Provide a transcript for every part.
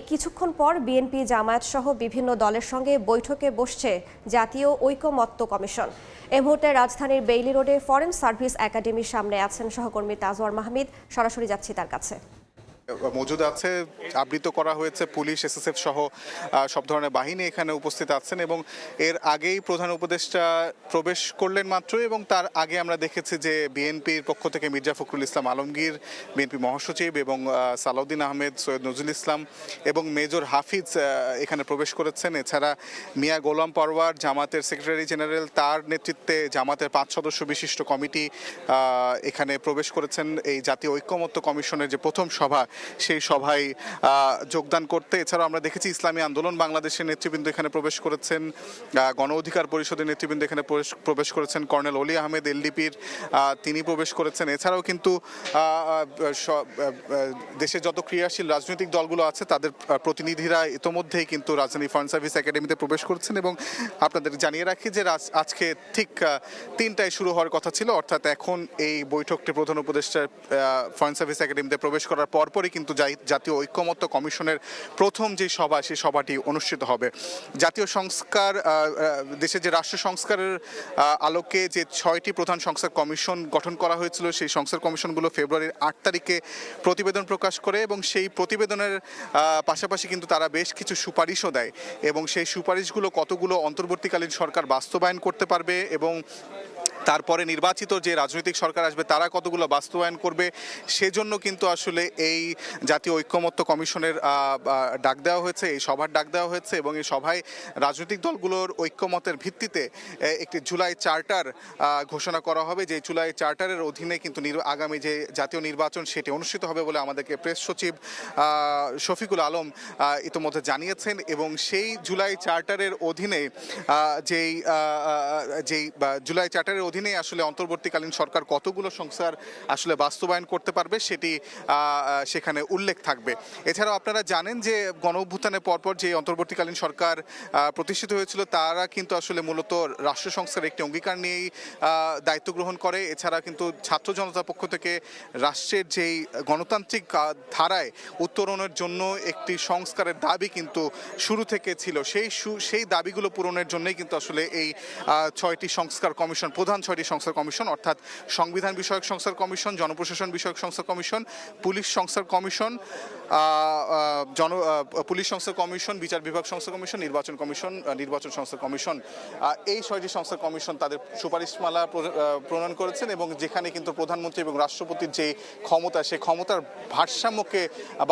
কিছুক্ষণ পর বিএনপি জামায়াত সহ বিভিন্ন দলের সঙ্গে বৈঠকে বসছে জাতীয় ঐকমত্য কমিশন। এ মুহূর্তে রাজধানীর বেইলি রোডে ফরেন সার্ভিস একাডেমির সামনে আছেন সহকর্মী তাজওয়ার মাহমিদ। সরাসরি যাচ্ছি তার কাছে। মজুদ আছে, আবৃত করা হয়েছে, পুলিশ, এসএসএফ সহ সব ধরনের বাহিনী এখানে উপস্থিত আছেন এবং এর আগেই প্রধান উপদেষ্টা প্রবেশ করলেন মাত্র, এবং তার আগে আমরা দেখেছি যে বিএনপির পক্ষ থেকে মির্জা ফখরুল ইসলাম আলমগীর, বিএনপি মহাসচিব, এবং সালাউদ্দিন আহমেদ, সৈয়দ নজরুল ইসলাম এবং মেজর হাফিজ এখানে প্রবেশ করেছেন। এছাড়া মিয়া গোলাম পরওয়ার, জামাতের সেক্রেটারি জেনারেল, তার নেতৃত্বে জামাতের 5 সদস্য বিশিষ্ট কমিটি এখানে প্রবেশ করেছেন এই জাতীয় ঐকমত্য কমিশনের যে প্রথম সভা, সেই সভায় যোগদান করতে। এছাড়াও আমরা দেখেছি ইসলামী আন্দোলন বাংলাদেশের নেতৃবৃন্দ এখানে প্রবেশ করেছেন, গণ অধিকার পরিষদের নেতৃবৃন্দ এখানে প্রবেশ করেছেন, কর্নেল অলি আহমেদ এলডিপির তিনি প্রবেশ করেছেন। এছাড়াও কিন্তু দেশের যত ক্রিয়াশীল রাজনৈতিক দলগুলো আছে তাদের প্রতিনিধিরা ইতোমধ্যেই কিন্তু রাজধানী ফরেন সার্ভিস একাডেমিতে প্রবেশ করেছেন। এবং আপনাদের জানিয়ে রাখি যে আজকে ঠিক 3টায় শুরু হওয়ার কথা ছিল, অর্থাৎ এখন এই বৈঠকটি প্রধান উপদেষ্টার ফরেন সার্ভিস একাডেমিতে প্রবেশ করার পরপরই কিন্তু জাতীয় ঐকমত্য কমিশনের প্রথম যে সভা, সেই সভাটি অনুষ্ঠিত হবে। জাতীয় সংস্কার, দেশের যে রাষ্ট্র সংস্কারের আলোকে যে 6টি প্রধান সংস্কার কমিশন গঠন করা হয়েছিল, সেই সংস্কার কমিশনগুলো ফেব্রুয়ারির 8 তারিখে প্রতিবেদন প্রকাশ করে এবং সেই প্রতিবেদনের পাশাপাশি কিন্তু তারা বেশ কিছু সুপারিশও দেয় এবং সেই সুপারিশগুলো কতগুলো অন্তর্বর্তীকালীন সরকার বাস্তবায়ন করতে পারবে এবং তারপরে নির্বাচিত যে রাজনৈতিক সরকার আসবে তারা কতগুলো বাস্তবায়ন করবে, সেজন্য কিন্তু আসলে এই জাতীয় ঐকমত্য কমিশনের ডাক দেওয়া হয়েছে, এই সভার ডাক দেওয়া হয়েছে। এবং এই সভায় রাজনৈতিক দলগুলোর ঐকমতের ভিত্তিতে একটি জুলাই চার্টার ঘোষণা করা হবে, যে জুলাই চার্টারের অধীনে কিন্তু আগামী যে জাতীয় নির্বাচন সেটি অনুষ্ঠিত হবে বলে আমাদেরকে প্রেস সচিব শফিকুল আলম ইতোমধ্যে জানিয়েছেন। এবং সেই জুলাই চার্টারের অধীনে যেই জুলাই চার্টারের অধীনে আসলে অন্তর্বর্তীকালীন সরকার কতগুলো সংস্কার আসলে বাস্তবায়ন করতে পারবে সেটি সেখানে উল্লেখ থাকবে। এছাড়াও আপনারা জানেন যে গণঅভ্যুত্থানের পরপর যে অন্তর্বর্তীকালীন সরকার প্রতিষ্ঠিত হয়েছিল তারা কিন্তু আসলে মূলত রাষ্ট্র সংস্কারের একটি অঙ্গীকার নিয়েই দায়িত্ব গ্রহণ করে। এছাড়া কিন্তু ছাত্র জনতার পক্ষ থেকে রাষ্ট্রের যেই গণতান্ত্রিক ধারায় উত্তরণের জন্য একটি সংস্কারের দাবি কিন্তু শুরু থেকে ছিল। সেই দাবিগুলো পূরণের জন্যই কিন্তু আসলে এই 6টি সংস্কার কমিশন, প্রধান 6টি সংস্কার কমিশন, অর্থাৎ সংবিধান বিষয়ক সংস্কার কমিশন, জনপ্রশাসন বিষয়ক সংস্কার কমিশন, পুলিশ সংস্কার কমিশন, পুলিশ সংস্কার কমিশন, বিচার বিভাগ সংস্কার কমিশন, নির্বাচন সংস্কার কমিশন, এই 6টি সংস্কার কমিশন তাদের সুপারিশমালা প্রণয়ন করেছেন। এবং যেখানে কিন্তু প্রধানমন্ত্রী এবং রাষ্ট্রপতির যে ক্ষমতা, সেই ক্ষমতার ভারসাম্যকে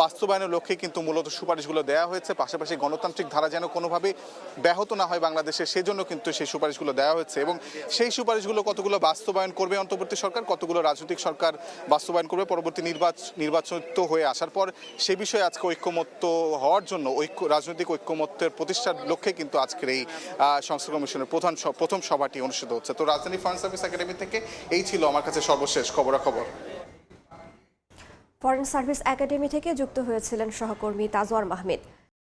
বাস্তবায়নের লক্ষ্যে কিন্তু মূলত সুপারিশগুলো দেওয়া হয়েছে। পাশাপাশি গণতান্ত্রিক ধারা যেন কোনোভাবে ব্যাহত না হয় বাংলাদেশে, সেজন্য কিন্তু সেই সুপারিশগুলো দেওয়া হয়েছে। এবং সেই সুপারিশগুলো কতগুলো বাস্তবায়ন করবে অন্তর্বর্তী সরকার, কতগুলো রাজনৈতিক সরকার বাস্তবায়ন করবে পরবর্তী নির্বাচন হয়ে আসার পর, সে বিষয়ে আজকে ঐক্যমত্য হওয়ার জন্য রাজনৈতিক ঐক্যমত্যের প্রতিষ্ঠার লক্ষ্যে কিন্তু আজকের এই সংস্কার কমিশনের প্রথম সভাটি অনুষ্ঠিত হচ্ছে। তো রাজধানী ফরেন সার্ভিস একাডেমি থেকে এই ছিল আমার কাছে সর্বশেষ খবরাখবর। ফরেন সার্ভিস একাডেমি থেকে যুক্ত হয়েছিলেন সহকর্মী তাজওয়ার মাহমিদ।